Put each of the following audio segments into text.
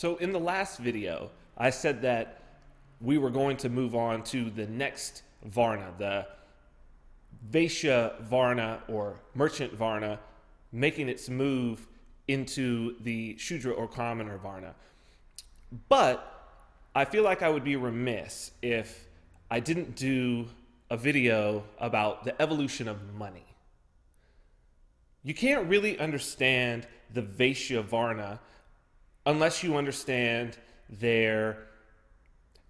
So in the last video, I said that we were going to move on to the next Varna, the Vaishya Varna or merchant Varna, making its move into the Shudra or commoner Varna. But I feel like I would be remiss if I didn't do a video about the evolution of money. You can't really understand the Vaishya Varna unless you understand their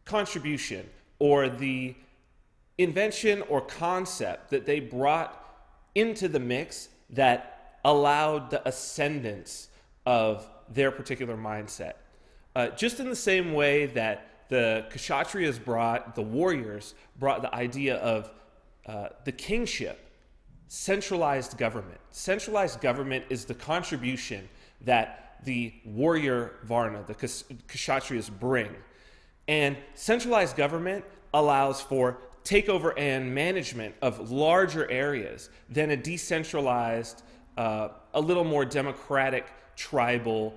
contribution or the invention or concept that they brought into the mix that allowed the ascendance of their particular mindset. Just in the same way that the Kshatriyas the warriors brought the idea of the kingship, centralized government. Centralized government is the contribution that the warrior Varna, the Kshatriyas, bring. And centralized government allows for takeover and management of larger areas than a decentralized, a little more democratic, tribal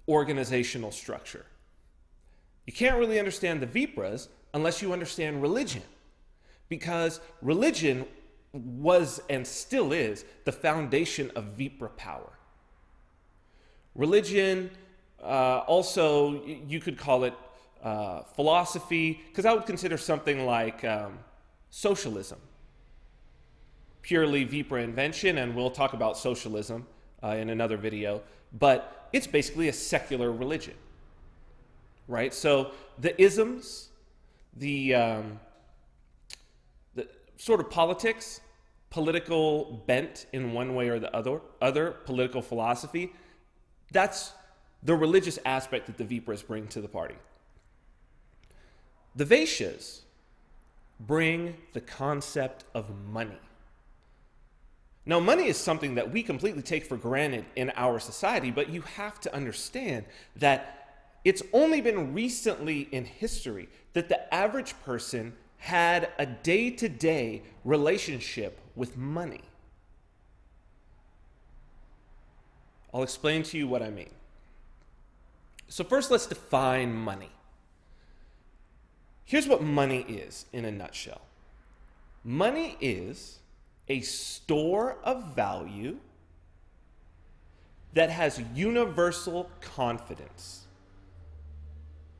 organizational structure. You can't really understand the Vipras unless you understand religion, because religion was and still is the foundation of Vipra power. Religion, also, you could call it philosophy, because I would consider something like socialism purely Vipra invention, and we'll talk about socialism in another video, but it's basically a secular religion, right? So the isms, the sort of politics, political bent in one way or the other political philosophy, that's the religious aspect that the Vipras bring to the party. The Vaishyas bring the concept of money. Now, money is something that we completely take for granted in our society, but you have to understand that it's only been recently in history that the average person had a day-to-day relationship with money. I'll explain to you what I mean. So first, let's define money. Here's what money is in a nutshell. Money is a store of value that has universal confidence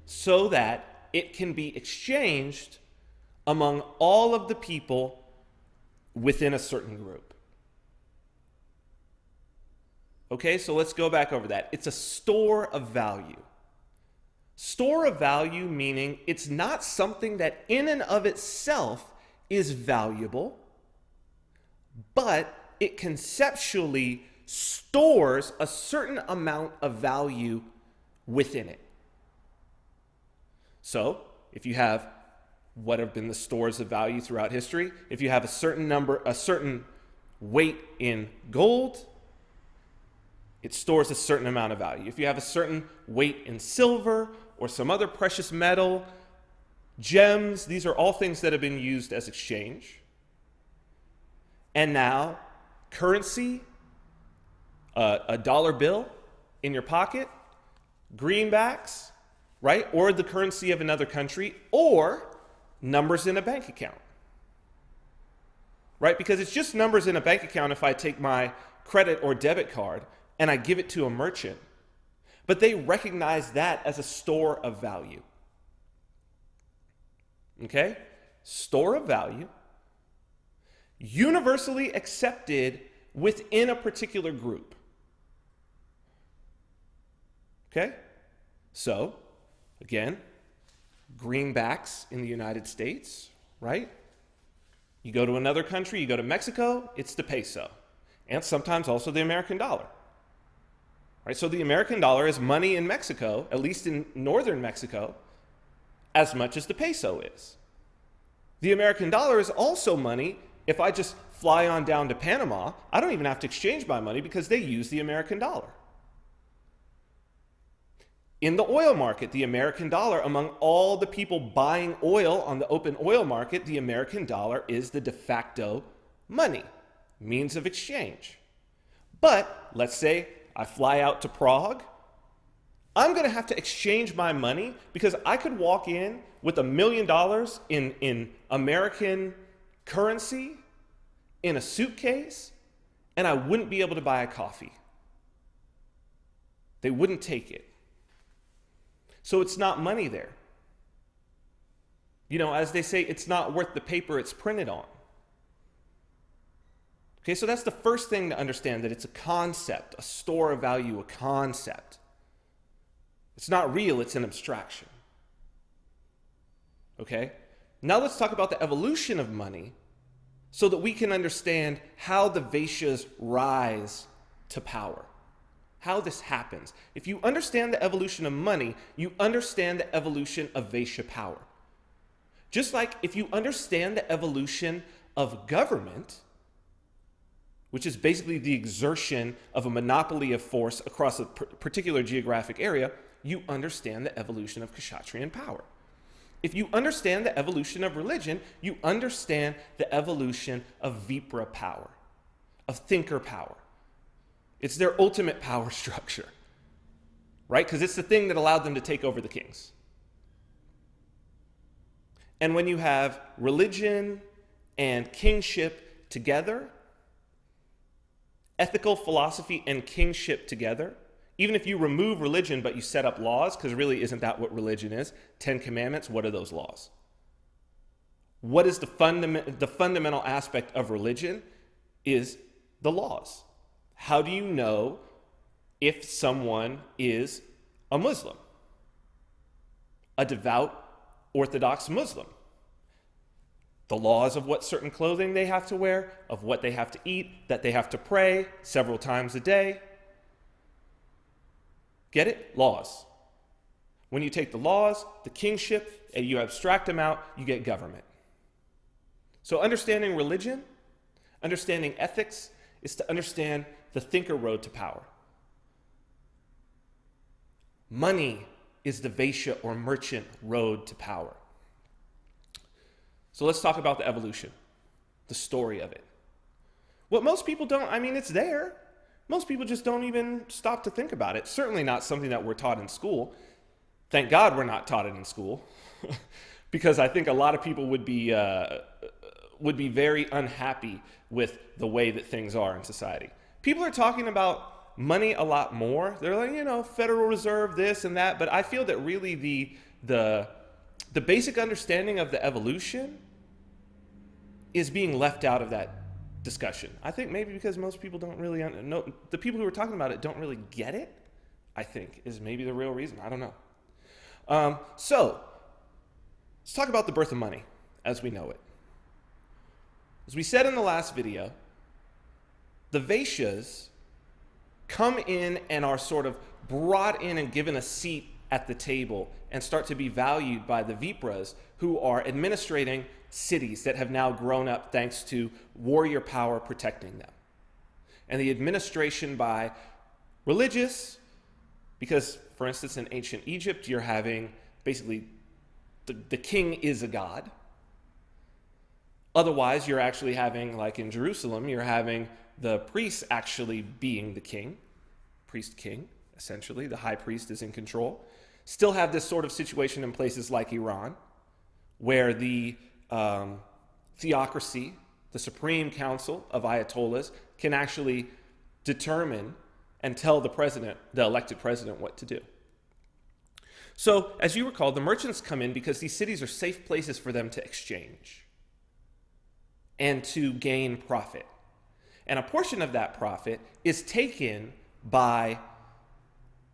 so that it can be exchanged among all of the people within a certain group. Okay, so let's go back over that. It's a store of value. Store of value meaning it's not something that in and of itself is valuable, but it conceptually stores a certain amount of value within it. So, if you have what have been the stores of value throughout history, if you have a certain weight in gold, it stores a certain amount of value. If you have a certain weight in silver or some other precious metal, gems, these are all things that have been used as exchange. And now, currency, a dollar bill in your pocket, greenbacks, right? Or the currency of another country, or numbers in a bank account, right? Because it's just numbers in a bank account if I take my credit or debit card and I give it to a merchant. But they recognize that as a store of value. Okay? Store of value, universally accepted within a particular group. Okay? So, again, greenbacks in the United States, right? You go to another country, you go to Mexico, it's the peso. And sometimes also the American dollar. Right? So the American dollar is money in Mexico, at least in northern Mexico, as much as the peso is. The American dollar is also money. If I just fly on down to Panama, I don't even have to exchange my money because they use the American dollar. In the oil market, the American dollar, among all the people buying oil on the open oil market, the American dollar is the de facto money, means of exchange. But let's say I fly out to Prague I'm going to have to exchange my money because I could walk in with $1 million in American currency in a suitcase, and I wouldn't be able to buy a coffee. They wouldn't take it. So it's not money there. You know, as they say, it's not worth the paper it's printed on. Okay, so that's the first thing to understand, that it's a concept, a store of value, a concept. It's not real, it's an abstraction. Okay? Now let's talk about the evolution of money so that we can understand how the Vaishyas rise to power. How this happens. If you understand the evolution of money, you understand the evolution of Vaishya power. Just like if you understand the evolution of government, which is basically the exertion of a monopoly of force across a particular geographic area, you understand the evolution of Kshatriyan power. If you understand the evolution of religion, you understand the evolution of Vipra power, of thinker power. It's their ultimate power structure, right? Because it's the thing that allowed them to take over the kings. And when you have religion and kingship together, ethical philosophy and kingship together, even if you remove religion but you set up laws, because really isn't that what religion is? 10 Commandments, what are those laws? What is the fundamental aspect of religion is the laws. How do you know if someone is a Muslim? A devout Orthodox Muslim. The laws of what certain clothing they have to wear, of what they have to eat, that they have to pray several times a day. Get it? Laws. When you take the laws, the kingship, and you abstract them out, you get government. So understanding religion, understanding ethics, is to understand the thinker road to power. Money is the Vaishya or merchant road to power. So let's talk about the evolution, the story of it. What most people don't, I mean, it's there. Most people just don't even stop to think about it. Certainly not something that we're taught in school. Thank God we're not taught it in school, because I think a lot of people would be very unhappy with the way that things are in society. People are talking about money a lot more. They're like, you know, Federal Reserve, this and that. But I feel that really the basic understanding of the evolution is being left out of that discussion. I think maybe because most people don't really know, the people who are talking about it don't really get it, I think, is maybe the real reason. I don't know. So let's talk about the birth of money as we know it. As we said in the last video, the Vaishyas come in and are sort of brought in and given a seat at the table and start to be valued by the Vipras, who are administrating cities that have now grown up thanks to warrior power protecting them. And the administration by religious, because, for instance, in ancient Egypt, you're having basically the king is a god. Otherwise, you're actually having, like in Jerusalem, you're having the priest actually being the king, priest king, essentially. The high priest is in control. Still have this sort of situation in places like Iran, where the theocracy, the Supreme Council of Ayatollahs, can actually determine and tell the president, the elected president, what to do. So, as you recall, the merchants come in because these cities are safe places for them to exchange and to gain profit. And a portion of that profit is taken by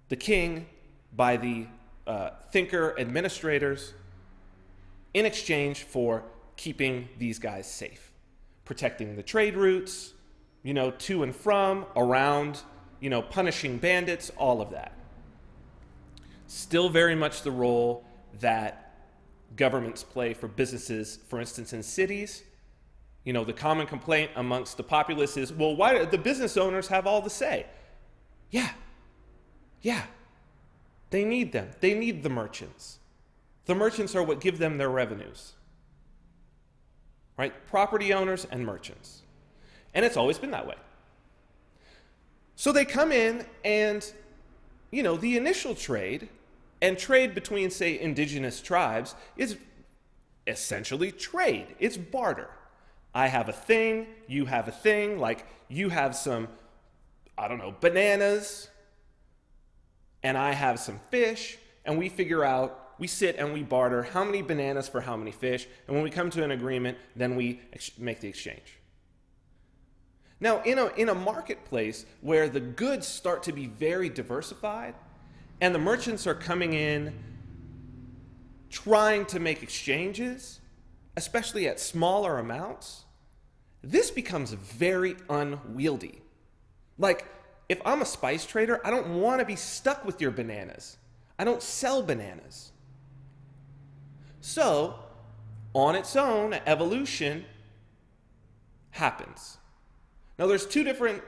the king, by the thinker administrators, in exchange for keeping these guys safe, protecting the trade routes, to and from, around, punishing bandits, all of that. Still very much the role that governments play for businesses, for instance, in cities. The common complaint amongst the populace is, well, why do the business owners have all the say? Yeah. They need them. They need the merchants. The merchants are what give them their revenues. Right? Property owners and merchants. And it's always been that way. So they come in and, the initial trade and trade between, say, indigenous tribes is essentially trade. It's barter. I have a thing, you have a thing, like you have some, I don't know, bananas, and I have some fish, and we sit and we barter how many bananas for how many fish, and when we come to an agreement, then we make the exchange. Now, in a marketplace where the goods start to be very diversified, and the merchants are coming in trying to make exchanges, especially at smaller amounts, this becomes very unwieldy. Like, if I'm a spice trader, I don't want to be stuck with your bananas. I don't sell bananas. So, on its own, evolution happens. Now, there's two different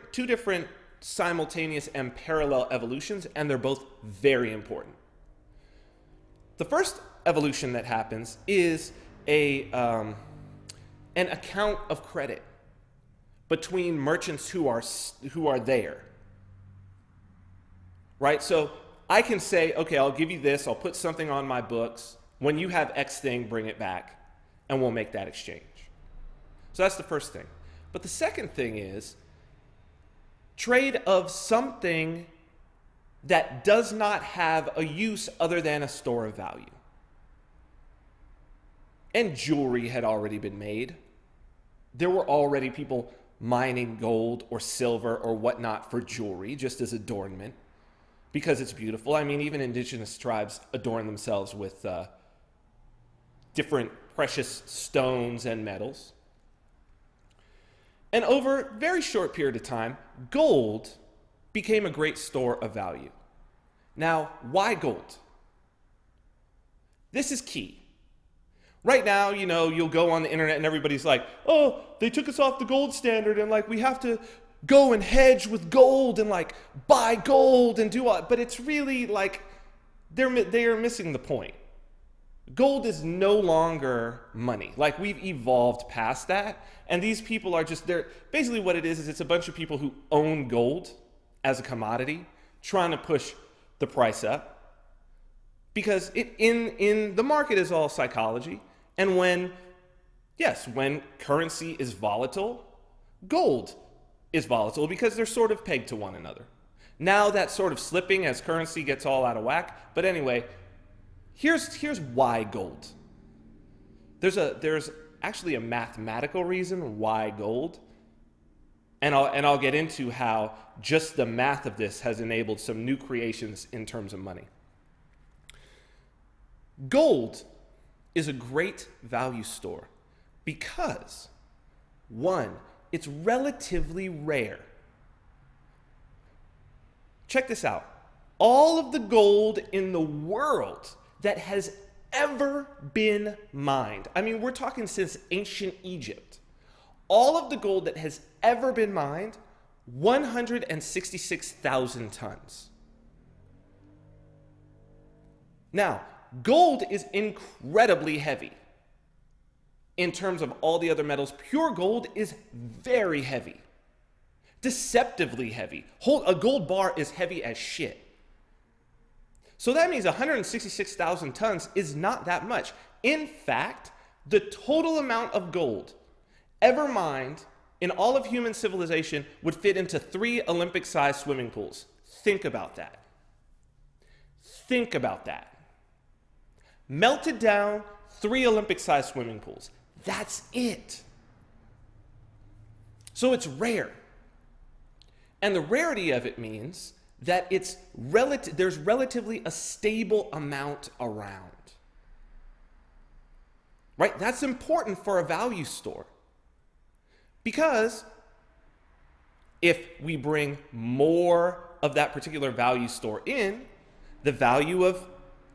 simultaneous and parallel evolutions, and they're both very important. The first evolution that happens is an account of credit between merchants who are there, right? So I can say, okay, I'll give you this, I'll put something on my books. When you have X thing, bring it back, and we'll make that exchange. So that's the first thing. But the second thing is trade of something that does not have a use other than a store of value. And jewelry had already been made. There were already people mining gold or silver or whatnot for jewelry, just as adornment, because it's beautiful. I mean, even indigenous tribes adorn themselves with different precious stones and metals. And over a very short period of time, gold became a great store of value. Now, why gold? This is key. Right now, you'll go on the internet and everybody's like, oh, they took us off the gold standard and we have to go and hedge with gold and buy gold and do all, but it's really they are missing the point. Gold is no longer money. We've evolved past that, and these people are they're basically what it is it's a bunch of people who own gold as a commodity, trying to push the price up, because in the market is all psychology. And when currency is volatile, gold is volatile because they're sort of pegged to one another. Now that's sort of slipping as currency gets all out of whack. But anyway, here's why gold. There's actually a mathematical reason why gold. And I'll get into how just the math of this has enabled some new creations in terms of money. Gold is a great value store because, one, it's relatively rare. Check this out. All of the gold in the world that has ever been mined, I mean, we're talking since ancient Egypt, all of the gold that has ever been mined, 166,000 tons. Now, gold is incredibly heavy in terms of all the other metals. Pure gold is very heavy, deceptively heavy. A gold bar is heavy as shit. So that means 166,000 tons is not that much. In fact, the total amount of gold ever mined in all of human civilization would fit into 3 Olympic-sized swimming pools. Think about that. Think about that. Melted down, 3 Olympic-sized swimming pools. That's it. So it's rare. And the rarity of it means that there's relatively a stable amount around. Right? That's important for a value store. Because if we bring more of that particular value store in, the value of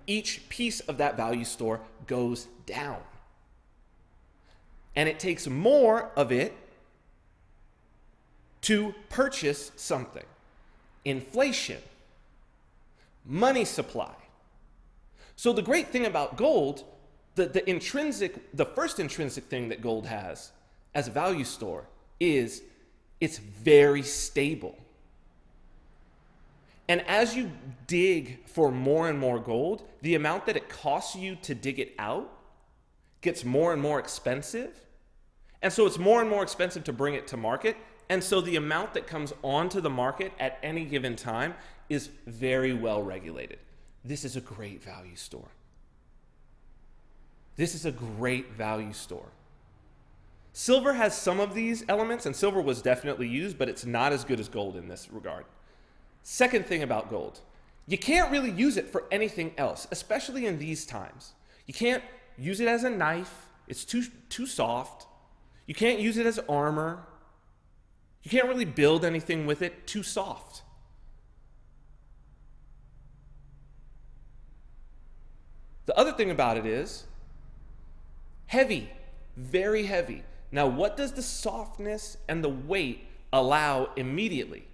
each piece of that value store goes down. And it takes more of it to purchase something. Inflation, money supply. So the great thing about gold, the first intrinsic thing that gold has as a value store is it's very stable. And as you dig for more and more gold, the amount that it costs you to dig it out gets more and more expensive. And so it's more and more expensive to bring it to market. And so the amount that comes onto the market at any given time is very well regulated. This is a great value store. This is a great value store. Silver has some of these elements, and silver was definitely used, but it's not as good as gold in this regard. Second thing about gold, you can't really use it for anything else, especially in these times. You can't use it as a knife. It's too soft. You can't use it as armor. You can't really build anything with it. Too soft. The other thing about it is heavy, very heavy. Now, what does the softness and the weight allow immediately?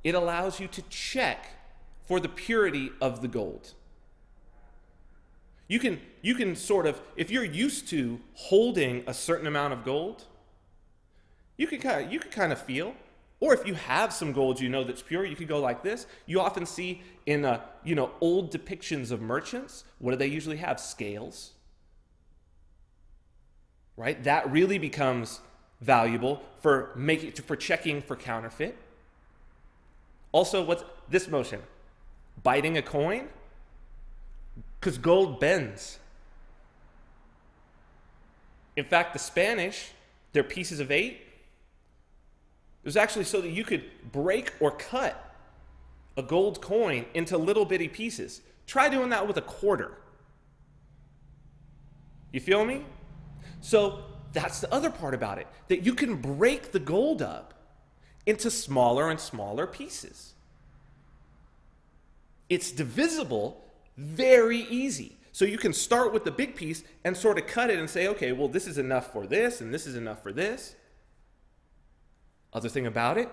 It allows you to check for the purity of the gold. You can sort of, if you're used to holding a certain amount of gold, you can kind of feel. Or if you have some gold you know that's pure, you could go like this. You often see in old depictions of merchants, what do they usually have? Scales. Right? That really becomes valuable for checking for counterfeit. Also, what's this motion? Biting a coin? Because gold bends. In fact, the Spanish, their pieces of 8, it was actually so that you could break or cut a gold coin into little bitty pieces. Try doing that with a quarter. You feel me? So that's the other part about it, that you can break the gold up into smaller and smaller pieces. It's divisible very easy. So you can start with the big piece and sort of cut it and say, okay, well, this is enough for this, and this is enough for this. Other thing about it,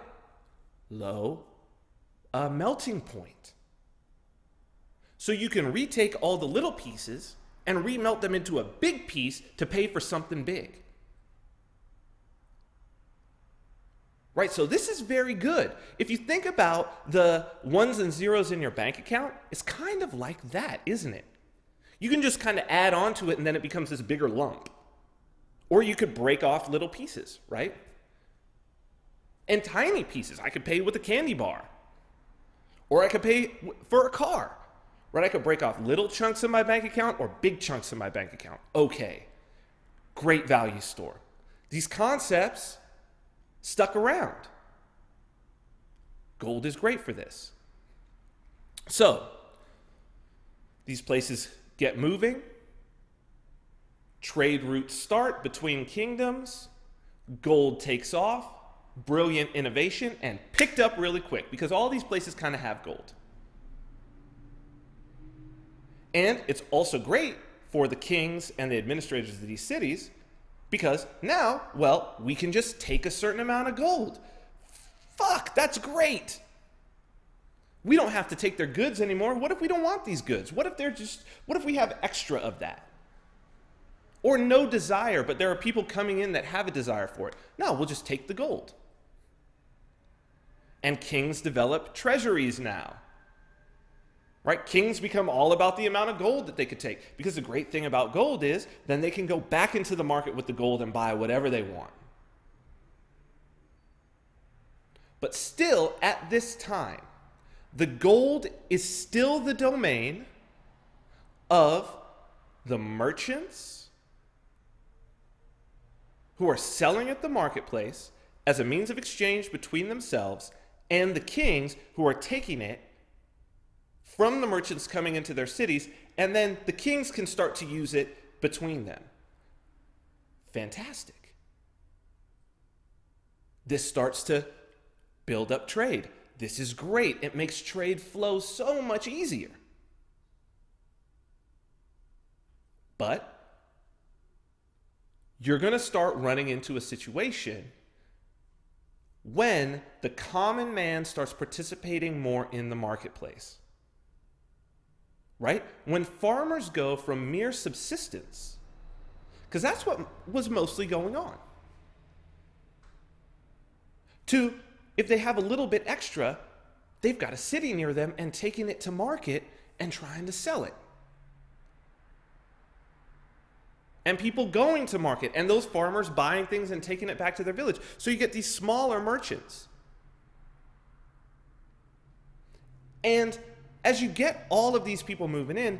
low melting point. So you can retake all the little pieces and remelt them into a big piece to pay for something big. Right, so this is very good. If you think about the ones and zeros in your bank account, it's kind of like that, isn't it? You can just kind of add on to it and then it becomes this bigger lump. Or you could break off little pieces, right? And tiny pieces. I could pay with a candy bar. Or I could pay for a car. Right? I could break off little chunks in my bank account or big chunks in my bank account. Okay. Great value store. These concepts stuck around. Gold is great for this. So, these places get moving. Trade routes start between kingdoms. Gold takes off. Brilliant innovation and picked up really quick because all these places kind of have gold. And it's also great for the kings and the administrators of these cities because now, well, we can just take a certain amount of gold. Fuck, that's great. We don't have to take their goods anymore. What if we don't want these goods? What if we have extra of that? Or no desire, but there are people coming in that have a desire for it. No, we'll just take the gold. And kings develop treasuries now. Right? Kings become all about the amount of gold that they could take. Because the great thing about gold is then they can go back into the market with the gold and buy whatever they want. But still, at this time, the gold is still the domain of the merchants who are selling at the marketplace as a means of exchange between themselves and the kings who are taking it from the merchants coming into their cities, and then the kings can start to use it between them. Fantastic. This starts to build up trade. This is great. It makes trade flow so much easier. But you're going to start running into a situation when the common man starts participating more in the marketplace. Right? When farmers go from mere subsistence, because that's what was mostly going on, to if they have a little bit extra, they've got a city near them and taking it to market and trying to sell it. And people going to market, and those farmers buying things and taking it back to their village. So you get these smaller merchants. And as you get all of these people moving in,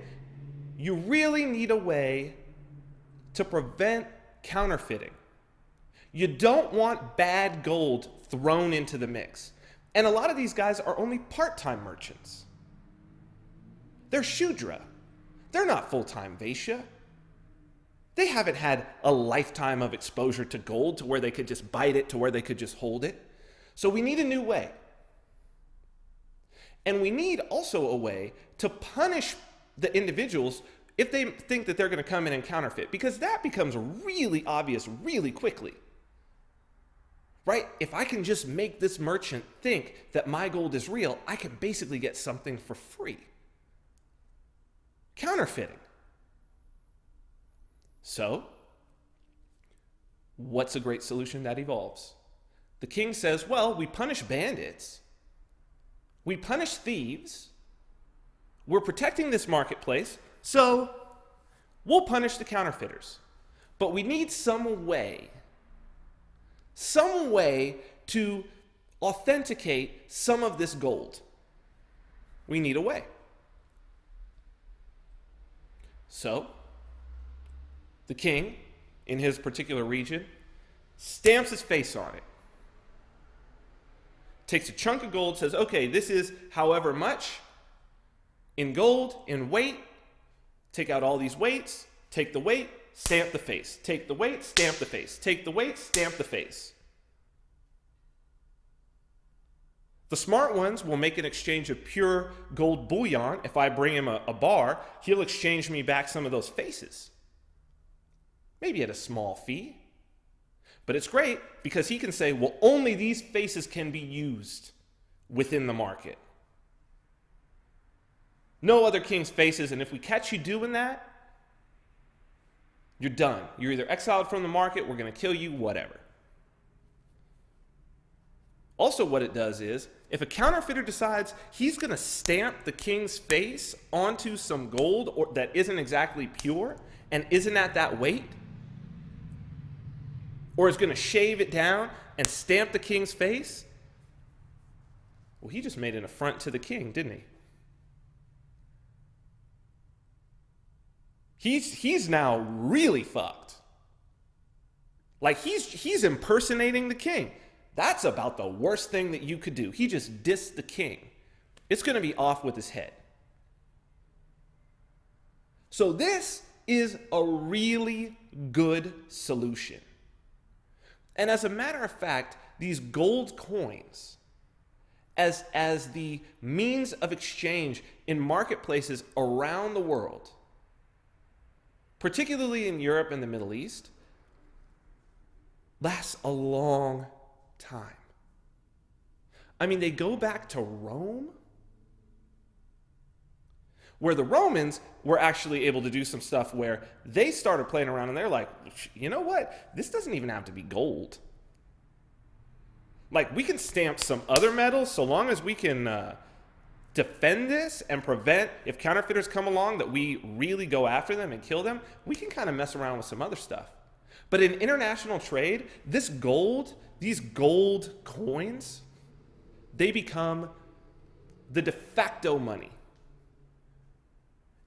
you really need a way to prevent counterfeiting. You don't want bad gold thrown into the mix. And a lot of these guys are only part-time merchants. They're Shudra. They're not full-time Vaishya. They haven't had a lifetime of exposure to gold to where they could just bite it, to where they could just hold it. So we need a new way. And we need also a way to punish the individuals if they think that they're going to come in and counterfeit, because that becomes really obvious really quickly. Right? If I can just make this merchant think that my gold is real, I can basically get something for free. Counterfeiting. So, what's a great solution that evolves? The king says, well, we punish bandits. We punish thieves. We're protecting this marketplace, so we'll punish the counterfeiters. But we need some way to authenticate some of this gold. We need a way. So, the king, in his particular region, stamps his face on it. Takes a chunk of gold, says, okay, this is however much in gold, in weight. Take out all these weights, take the weight, stamp the face. Take the weight, stamp the face. Take the weight, stamp the face. The smart ones will make an exchange of pure gold bullion. If I bring him a bar, he'll exchange me back some of those faces. Maybe at a small fee. But it's great because he can say, well, only these faces can be used within the market. No other king's faces, and if we catch you doing that, you're done. You're either exiled from the market, we're going to kill you, whatever. Also, what it does is, if a counterfeiter decides he's going to stamp the king's face onto some gold that isn't exactly pure and isn't at that weight, or is going to shave it down and stamp the king's face, well, he just made an affront to the king, didn't he? He's now really fucked. Like, he's impersonating the king. That's about the worst thing that you could do. He just dissed the king. It's going to be off with his head. So this is a really good solution. And as a matter of fact, these gold coins, as the means of exchange in marketplaces around the world, particularly in Europe and the Middle East, lasts a long time. I mean, they go back to Rome, where the Romans were actually able to do some stuff where they started playing around and they're like, you know what? This doesn't even have to be gold. Like, we can stamp some other metals so long as we can defend this and prevent, if counterfeiters come along, that we really go after them and kill them. We can kind of mess around with some other stuff. But in international trade, these gold coins, they become the de facto money.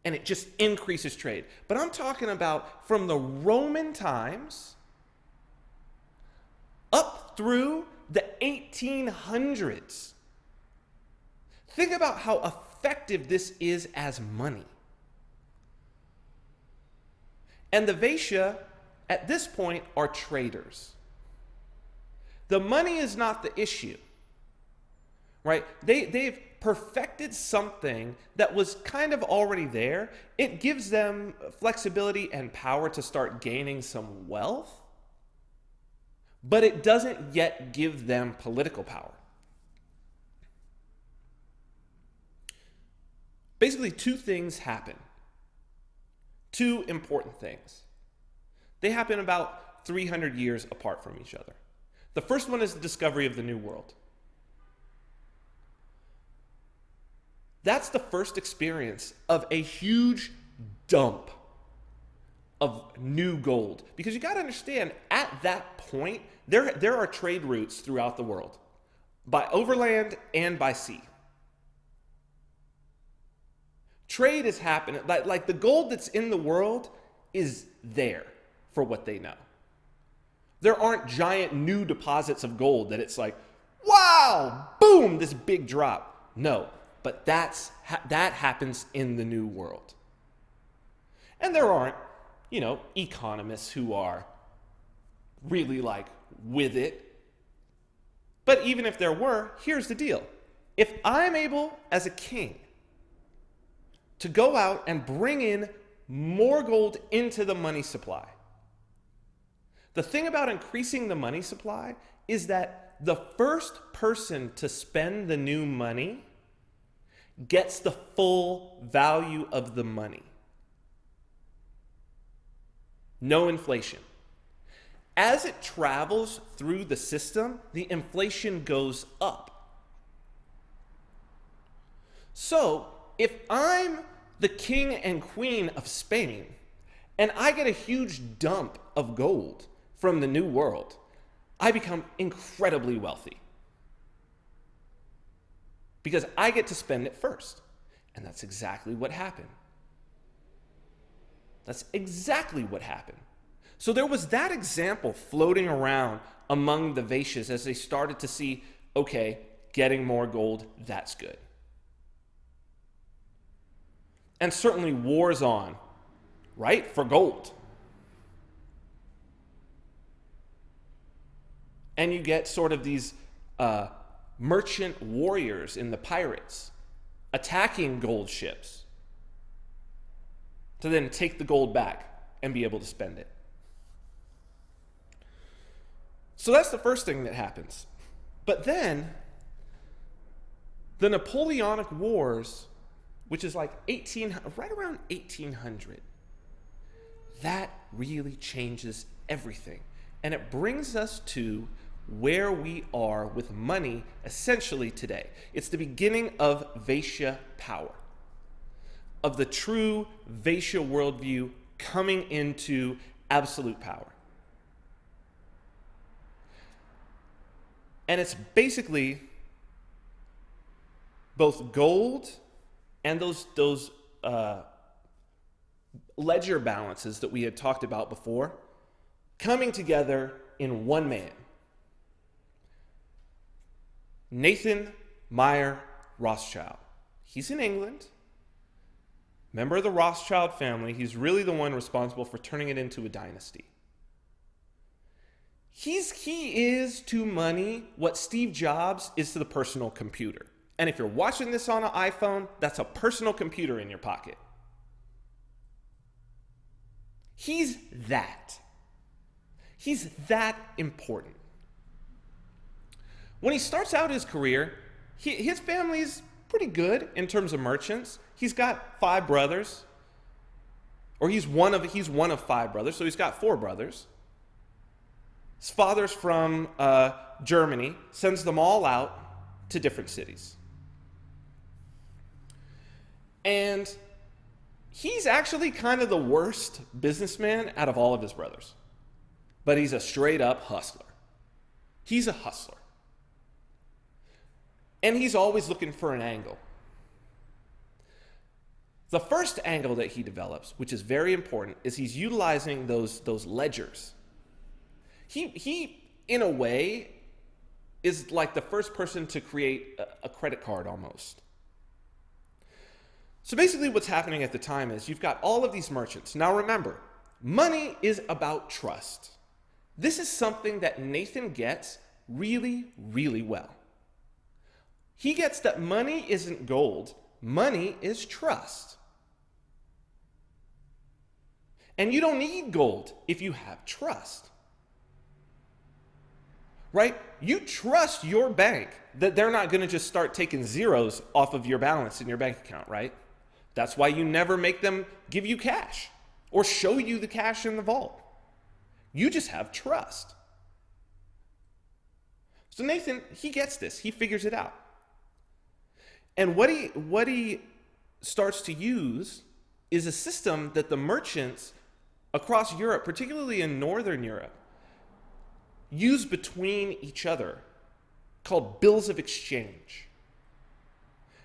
And it just increases trade. But I'm talking about from the Roman times up through the 1800s. Think about how effective this is as money. And the Vaishya, at this point, are traders. The money is not the issue, right? They've perfected something that was kind of already there. It gives them flexibility and power to start gaining some wealth, but it doesn't yet give them political power. Basically, two things happen. Two important things. They happen about 300 years apart from each other. The first one is the discovery of the New World. That's the first experience of a huge dump of new gold. Because you got to understand, at that point, there are trade routes throughout the world, by overland and by sea. Trade is happening. Like the gold that's in the world is there for what they know. There aren't giant new deposits of gold that it's like, wow, boom, this big drop. No, but that happens in the new world. And there aren't, economists who are really like with it. But even if there were, here's the deal. If I'm able as a king to go out and bring in more gold into the money supply, the thing about increasing the money supply is that the first person to spend the new money gets the full value of the money. No inflation. As it travels through the system, the inflation goes up. So, if I'm the king and queen of Spain and I get a huge dump of gold from the New World, I become incredibly wealthy. Because I get to spend it first. And that's exactly what happened. That's exactly what happened. So there was that example floating around among the Vaishyas as they started to see, okay, getting more gold, that's good. And certainly wars on, right, for gold. And you get sort of these merchant warriors in the pirates attacking gold ships to then take the gold back and be able to spend it. So that's the first thing that happens. But then the Napoleonic Wars, which is like right around 1800, that really changes everything. And it brings us to where we are with money essentially today. It's the beginning of Vaishya power, of the true Vaishya worldview coming into absolute power. And it's basically both gold and those ledger balances that we had talked about before coming together in one man. Nathan Meyer Rothschild. He's in England, member of the Rothschild family. He's really the one responsible for turning it into a dynasty. He is to money what Steve Jobs is to the personal computer. And if you're watching this on an iPhone, that's a personal computer in your pocket. He's that. He's that important. When he starts out his career, his family's pretty good in terms of merchants. He's got 5 brothers, or he's one of 5 brothers, so he's got 4 brothers. His father's from Germany, sends them all out to different cities. And he's actually kind of the worst businessman out of all of his brothers. But he's a straight up hustler. He's a hustler. And he's always looking for an angle. The first angle that he develops, which is very important, is he's utilizing those ledgers. He, in a way, is like the first person to create a credit card almost. So basically what's happening at the time is you've got all of these merchants. Now remember, money is about trust. This is something that Nathan gets really, really well. He gets that money isn't gold, money is trust. And you don't need gold if you have trust. Right? You trust your bank that they're not going to just start taking zeros off of your balance in your bank account, right? That's why you never make them give you cash or show you the cash in the vault. You just have trust. So Nathan, he gets this. He figures it out. And what he starts to use is a system that the merchants across Europe, particularly in Northern Europe, use between each other, called bills of exchange.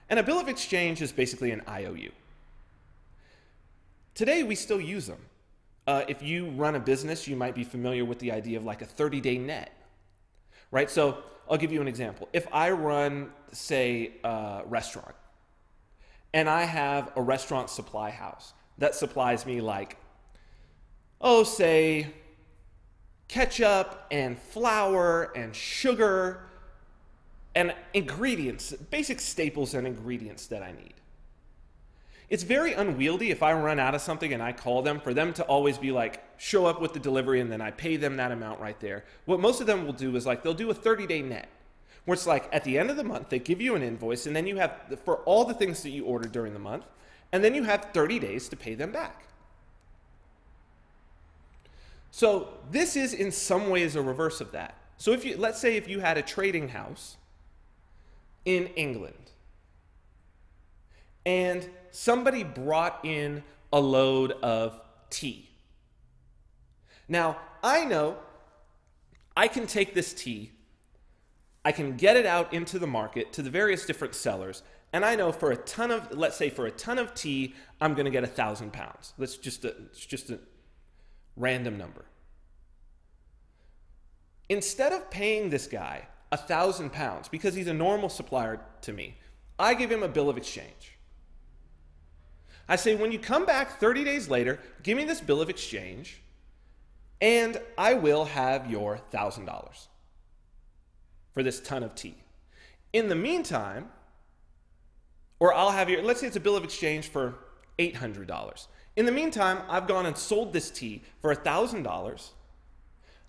And a bill of exchange is basically an IOU. Today, we still use them. If you run a business, you might be familiar with the idea of like a 30-day net, right? So I'll give you an example. If I run, say, a restaurant, and I have a restaurant supply house that supplies me like, say, ketchup and flour and sugar and ingredients, basic staples and ingredients that I need. It's very unwieldy if I run out of something and I call them for them to always be like, show up with the delivery and then I pay them that amount right there. What most of them will do is like, they'll do a 30-day net where it's like at the end of the month, they give you an invoice and then you have for all the things that you ordered during the month, and then you have 30 days to pay them back. So this is in some ways a reverse of that. So let's say if you had a trading house in England and somebody brought in a load of tea. Now, I know I can take this tea, I can get it out into the market to the various different sellers, and I know for a ton of tea, I'm going to get 1,000 pounds. It's just a random number. Instead of paying this guy 1,000 pounds because he's a normal supplier to me, I give him a bill of exchange. I say, when you come back 30 days later, give me this bill of exchange and I will have your $1,000 for this ton of tea. In the meantime, or I'll have let's say it's a bill of exchange for $800. In the meantime, I've gone and sold this tea for $1,000.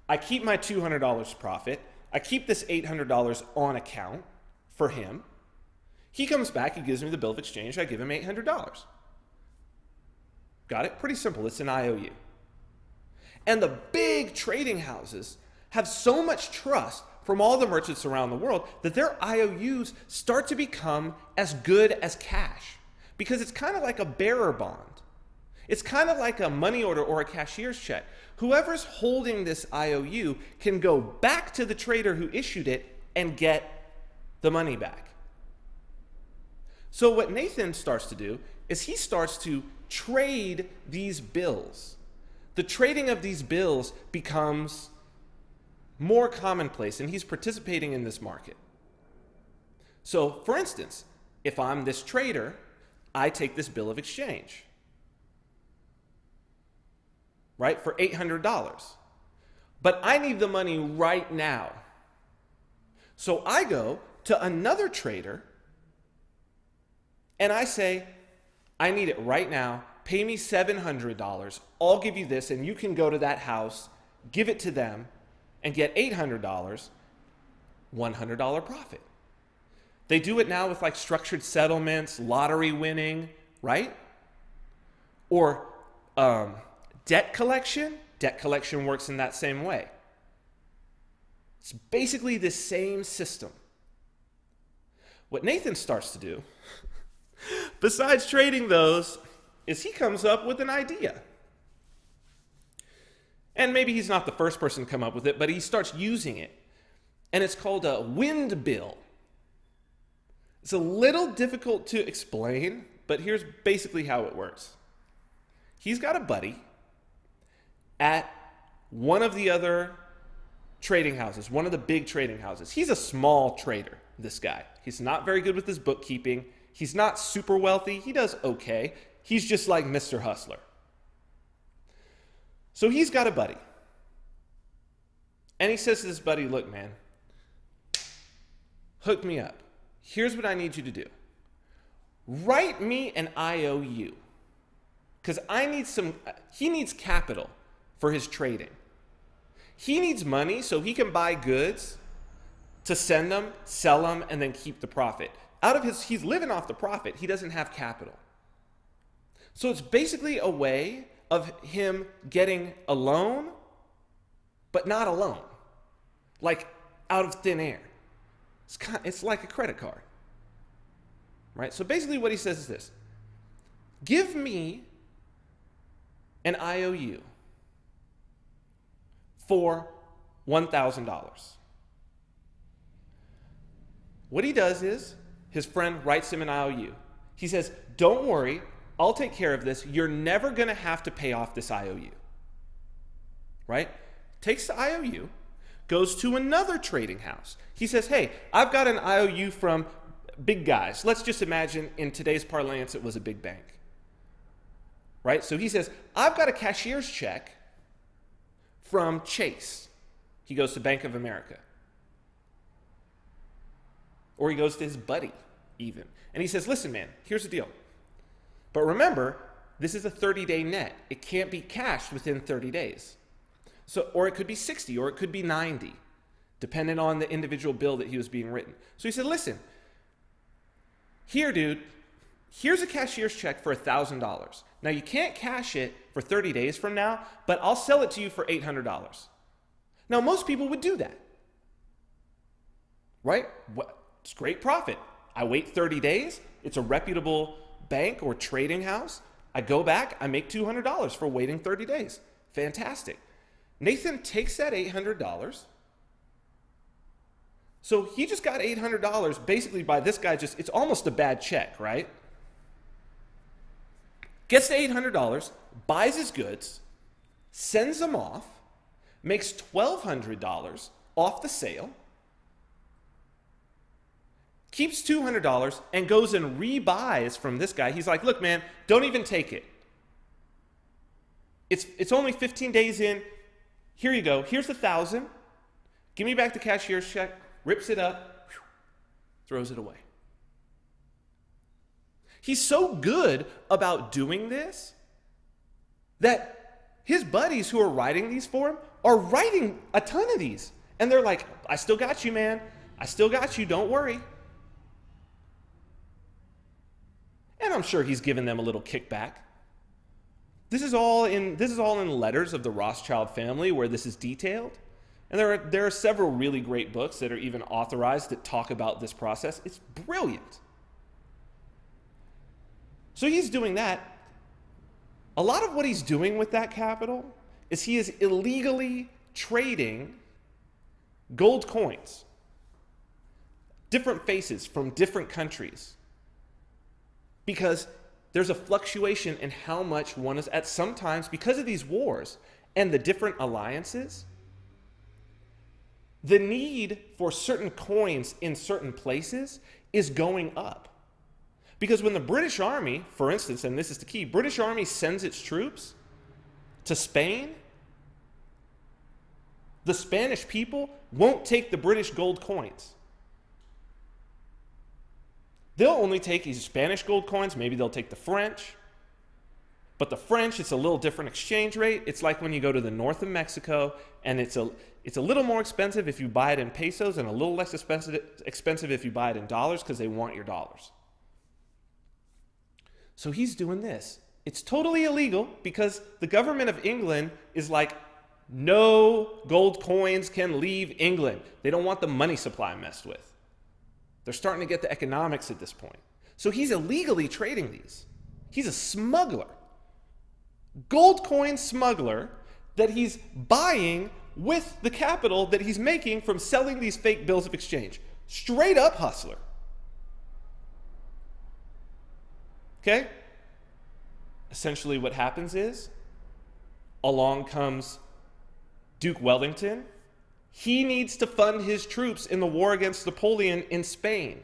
I keep my $200 profit. I keep this $800 on account for him. He comes back, he gives me the bill of exchange, I give him $800. Got it? Pretty simple. It's an IOU. And the big trading houses have so much trust from all the merchants around the world that their IOUs start to become as good as cash, because it's kind of like a bearer bond. It's kind of like a money order or a cashier's check. Whoever's holding this IOU can go back to the trader who issued it and get the money back. So what Nathan starts to do is he starts to trade these bills. The trading of these bills becomes more commonplace, and he's participating in this market. So, for instance, if I'm this trader, I take this bill of exchange, right, for $800. But I need the money right now. So I go to another trader and I say, I need it right now. Pay me $700. I'll give you this, and you can go to that house, give it to them, and get $800, $100 profit. They do it now with like structured settlements, lottery winning, right? Or debt collection. Debt collection works in that same way. It's basically the same system. What Nathan starts to do, besides trading those, is he comes up with an idea. And maybe he's not the first person to come up with it, but he starts using it. And it's called a wind bill. It's a little difficult to explain, but here's basically how it works. He's got a buddy at one of the other trading houses, one of the big trading houses. He's a small trader, this guy. He's not very good with his bookkeeping. He's not super wealthy. He does okay. He's just like Mr. Hustler. So he's got a buddy. And he says to this buddy, look, man, hook me up. Here's what I need you to do. Write me an IOU. Because he needs capital for his trading. He needs money so he can buy goods to send them, sell them, and then keep the profit. He's living off the profit. He doesn't have capital. So it's basically a way of him getting a loan, but not a loan. Like out of thin air. It's like a credit card. right? So basically what he says is this: give me an IOU for $1,000. What he does is, his friend writes him an IOU. He says, don't worry, I'll take care of this. You're never going to have to pay off this IOU. Right? Takes the IOU, goes to another trading house. He says, hey, I've got an IOU from big guys. Let's just imagine in today's parlance it was a big bank. Right? So he says, I've got a cashier's check from Chase. He goes to Bank of America. Or he goes to his buddy, even. And he says, listen, man, here's the deal. But remember, this is a 30-day net. It can't be cashed within 30 days. So, or it could be 60, or it could be 90, depending on the individual bill that he was being written. So he said, listen, here, dude, here's a cashier's check for $1,000. Now, you can't cash it for 30 days from now, but I'll sell it to you for $800. Now, most people would do that. Right? It's great profit. I wait 30 days. It's a reputable bank or trading house. I go back. I make $200 for waiting 30 days. Fantastic. Nathan takes that $800. So he just got $800 basically by this guy. It's almost a bad check, right? Gets the $800, buys his goods, sends them off, makes $1,200 off the sale, keeps $200 and goes and rebuys from this guy. He's like, look, man, don't even take it. It's only 15 days in. Here you go. Here's $1,000. Give me back the cashier's check. Rips it up. Throws it away. He's so good about doing this that his buddies who are writing these for him are writing a ton of these. And they're like, I still got you, man. I still got you. Don't worry. And I'm sure he's given them a little kickback. This is all in letters of the Rothschild family where this is detailed. And there are several really great books that are even authorized that talk about this process. It's brilliant. So he's doing that. A lot of what he's doing with that capital is he is illegally trading gold coins, different faces from different countries, because there's a fluctuation in how much one is at. Sometimes, because of these wars and the different alliances, the need for certain coins in certain places is going up. Because when the British Army, for instance, and this is the key, British Army sends its troops to Spain, the Spanish people won't take the British gold coins. They'll only take these Spanish gold coins. Maybe they'll take the French. But the French, it's a little different exchange rate. It's like when you go to the north of Mexico, and it's a little more expensive if you buy it in pesos and a little less expensive if you buy it in dollars because they want your dollars. So he's doing this. It's totally illegal because the government of England is like, no gold coins can leave England. They don't want the money supply messed with. They're starting to get the economics at this point. So he's illegally trading these. He's a smuggler. Gold coin smuggler that he's buying with the capital that he's making from selling these fake bills of exchange. Straight up hustler. Okay? Essentially what happens is, along comes Duke Wellington. He needs to fund his troops in the war against Napoleon in Spain.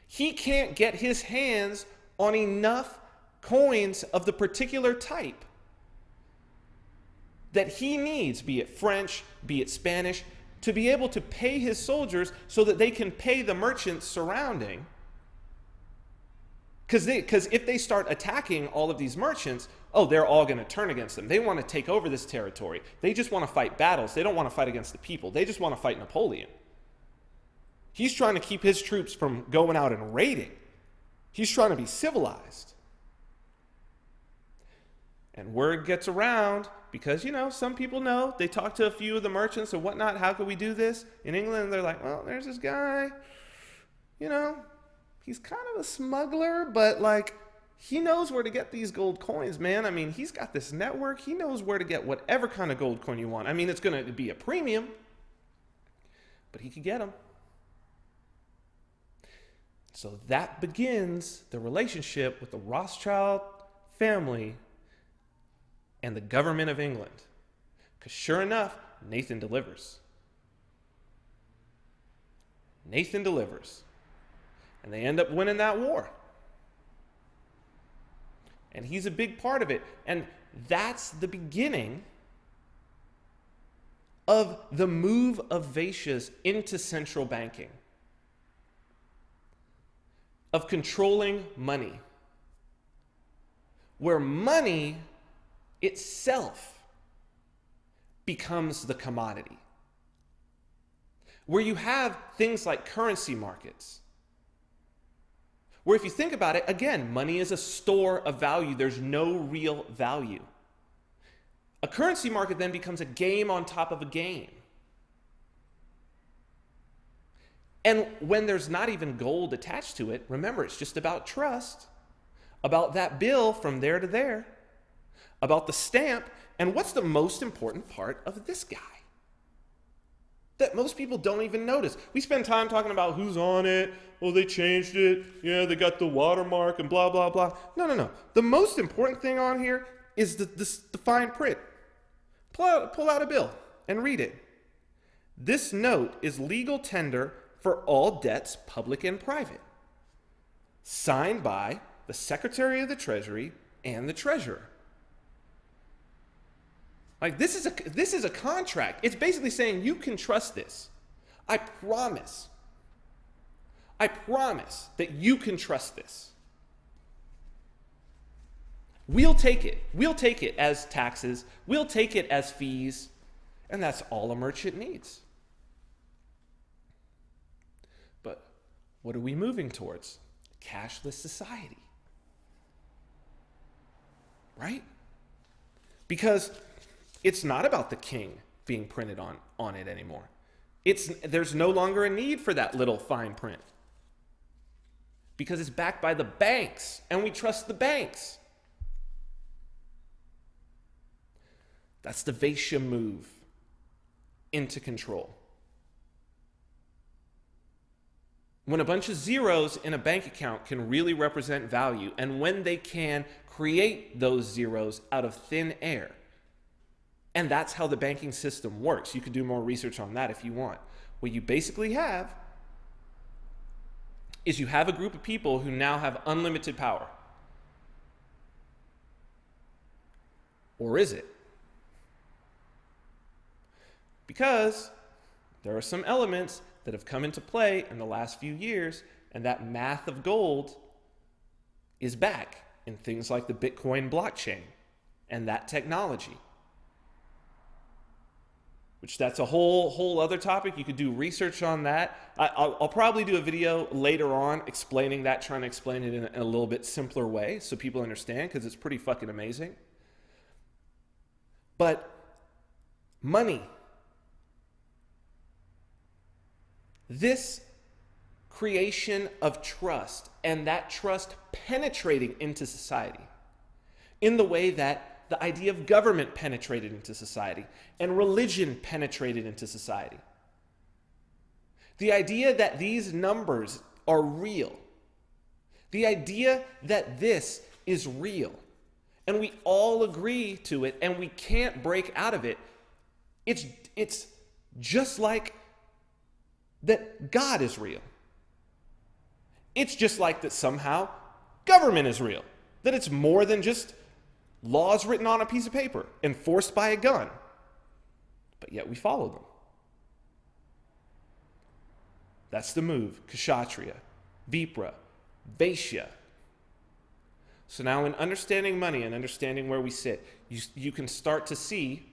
He can't get his hands on enough coins of the particular type that he needs, be it French, be it Spanish, to be able to pay his soldiers so that they can pay the merchants surrounding. Because if they start attacking all of these merchants, they're all going to turn against them. They want to take over this territory. They just want to fight battles. They don't want to fight against the people. They just want to fight Napoleon. He's trying to keep his troops from going out and raiding. He's trying to be civilized. And word gets around because, some people know. They talk to a few of the merchants and whatnot. How could we do this? In England, they're like, well, there's this guy, he's kind of a smuggler, but like he knows where to get these gold coins, man. I mean, he's got this network. He knows where to get whatever kind of gold coin you want. I mean, it's going to be a premium, but he could get them. So that begins the relationship with the Rothschild family and the government of England. Because sure enough, Nathan delivers. Nathan delivers. And they end up winning that war. And he's a big part of it. And that's the beginning of the move of Vaishyas into central banking, of controlling money, where money itself becomes the commodity, where you have things like currency markets, where if you think about it, again, money is a store of value. There's no real value. A currency market then becomes a game on top of a game. And when there's not even gold attached to it, remember, it's just about trust, about that bill from there to there, about the stamp. And what's the most important part of this guy that most people don't even notice? We spend time talking about who's on it. Oh, they changed it. Yeah, they got the watermark and blah, blah, blah. No. The most important thing on here is the fine print. Pull out a bill and read it. This note is legal tender for all debts, public and private. Signed by the Secretary of the Treasury and the Treasurer. Like this is a contract. It's basically saying you can trust this. I promise that you can trust this. We'll take it. We'll take it as taxes. We'll take it as fees. And that's all a merchant needs. But what are we moving towards? Cashless society. Right? Because it's not about the king being printed on it anymore. There's no longer a need for that little fine print. Because it's backed by the banks, and we trust the banks. That's the Vaishya move into control. When a bunch of zeros in a bank account can really represent value, and when they can create those zeros out of thin air. And that's how the banking system works. You could do more research on that if you want. What you basically have is you have a group of people who now have unlimited power. Or is it? Because there are some elements that have come into play in the last few years, and that math of gold is back in things like the Bitcoin blockchain and that technology. Which that's a whole other topic. You could do research on that. I'll probably do a video later on explaining that, trying to explain it in a little bit simpler way so people understand, because it's pretty fucking amazing. But money. This creation of trust, and that trust penetrating into society in the way that the idea of government penetrated into society and religion penetrated into society. The idea that these numbers are real. The idea that this is real. And we all agree to it and we can't break out of it. It's just like that God is real. It's just like that somehow government is real. That it's more than just laws written on a piece of paper, enforced by a gun. But yet we follow them. That's the move. Kshatriya, Vipra, Vaishya. So now in understanding money and understanding where we sit, you can start to see,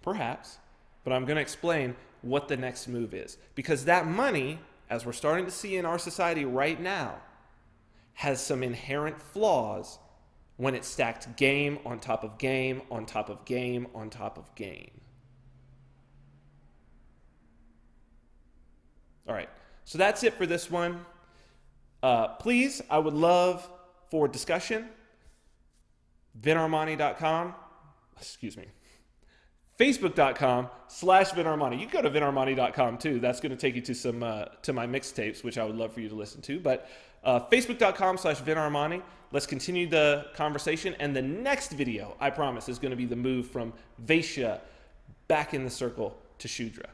perhaps, but I'm going to explain what the next move is. Because that money, as we're starting to see in our society right now, has some inherent flaws when it's stacked game on top of game on top of game on top of game. All right, so that's it for this one. Please, I would love for discussion. VinArmani.com, excuse me, Facebook.com/VinArmani. You can go to VinArmani.com too. That's going to take you to some to my mixtapes, which I would love for you to listen to. But Facebook.com/VinArmani. Let's continue the conversation. And the next video, I promise, is going to be the move from Vaishya back in the circle to Shudra.